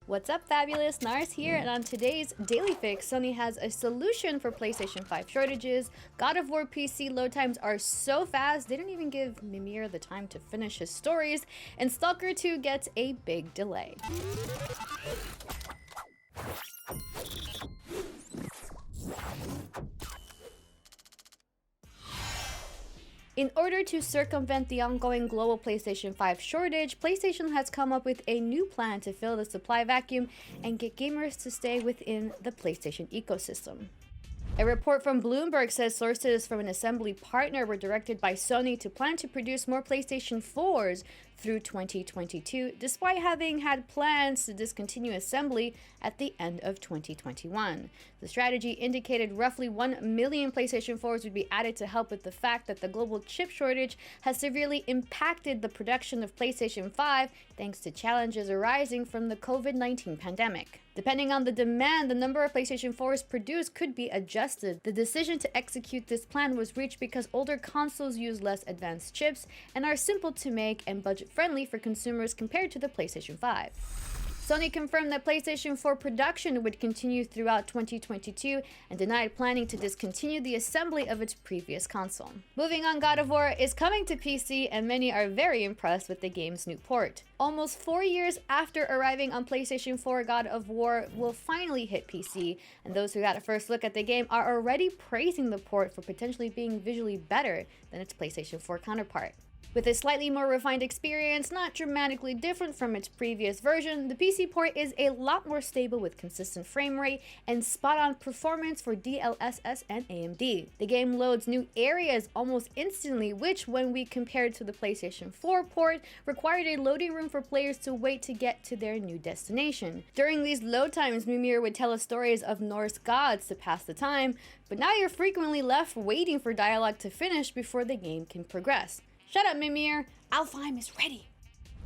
What's up, fabulous? Narz here, and on today's Daily Fix, Sony has a solution for PlayStation 5 shortages. God of War PC load times are so fast, they didn't even give Mimir the time to finish his stories, and S.T.A.L.K.E.R 2 gets a big delay. In order to circumvent the ongoing global PlayStation 5 shortage, PlayStation has come up with a new plan to fill the supply vacuum and get gamers to stay within the PlayStation ecosystem. A report from Bloomberg says sources from an assembly partner were directed by Sony to plan to produce more PlayStation 4s through 2022, despite having had plans to discontinue assembly at the end of 2021. The strategy indicated roughly 1 million PlayStation 4s would be added to help with the fact that the global chip shortage has severely impacted the production of PlayStation 5 thanks to challenges arising from the COVID-19 pandemic. Depending on the demand, the number of PlayStation 4s produced could be adjusted. The decision to execute this plan was reached because older consoles use less advanced chips and are simple to make and budget-friendly for consumers compared to the PlayStation 5. Sony confirmed that PlayStation 4 production would continue throughout 2022 and denied planning to discontinue the assembly of its previous console. Moving on, God of War is coming to PC, and many are very impressed with the game's new port. Almost 4 years after arriving on PlayStation 4, God of War will finally hit PC, and those who got a first look at the game are already praising the port for potentially being visually better than its PlayStation 4 counterpart. With a slightly more refined experience, not dramatically different from its previous version, the PC port is a lot more stable with consistent frame rate and spot-on performance for DLSS and AMD. The game loads new areas almost instantly, which, when we compared to the PlayStation 4 port, required a loading room for players to wait to get to their new destination. During these load times, Mimir would tell us stories of Norse gods to pass the time, but now you're frequently left waiting for dialogue to finish before the game can progress. Shut up, Mimir! Alfheim is ready!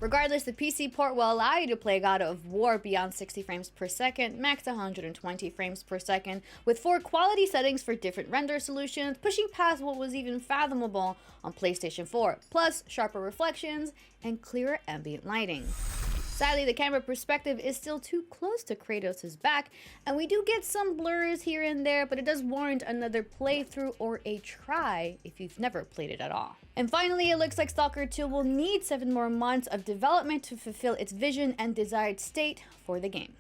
Regardless, the PC port will allow you to play God of War beyond 60 frames per second, max 120 frames per second, with 4 quality settings for different render solutions, pushing past what was even fathomable on PlayStation 4, plus sharper reflections and clearer ambient lighting. Sadly, the camera perspective is still too close to Kratos' back, and we do get some blurs here and there, but it does warrant another playthrough or a try if you've never played it at all. And finally, it looks like S.T.A.L.K.E.R 2 will need 7 more months of development to fulfill its vision and desired state for the game.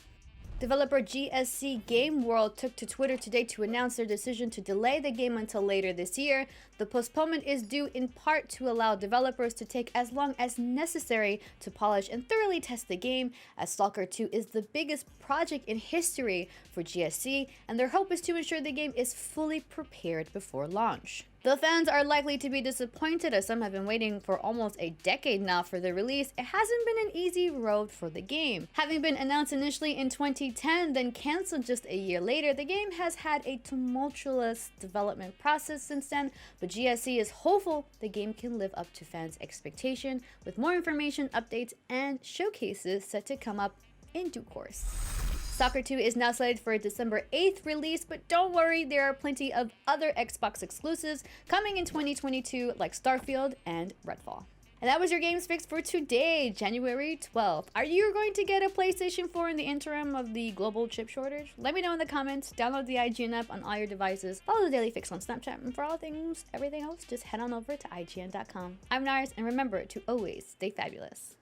Developer GSC Game World took to Twitter today to announce their decision to delay the game until later this year. The postponement is due in part to allow developers to take as long as necessary to polish and thoroughly test the game, as S.T.A.L.K.E.R 2 is the biggest project in history for GSC, and their hope is to ensure the game is fully prepared before launch. The fans are likely to be disappointed, as some have been waiting for almost a decade now for the release. It hasn't been an easy road for the game. Having been announced initially in 2010, then cancelled just a year later, the game has had a tumultuous development process since then, but GSC is hopeful the game can live up to fans' expectation, with more information, updates, and showcases set to come up in due course. S.T.A.L.K.E.R 2 is now slated for a December 8th release, but don't worry, there are plenty of other Xbox exclusives coming in 2022 like Starfield and Redfall. And that was your Games Fix for today, January 12th. Are you going to get a PlayStation 4 in the interim of the global chip shortage? Let me know in the comments. Download the IGN app on all your devices. Follow the Daily Fix on Snapchat. And for all things, everything else, just head on over to IGN.com. I'm Narz, and remember to always stay fabulous.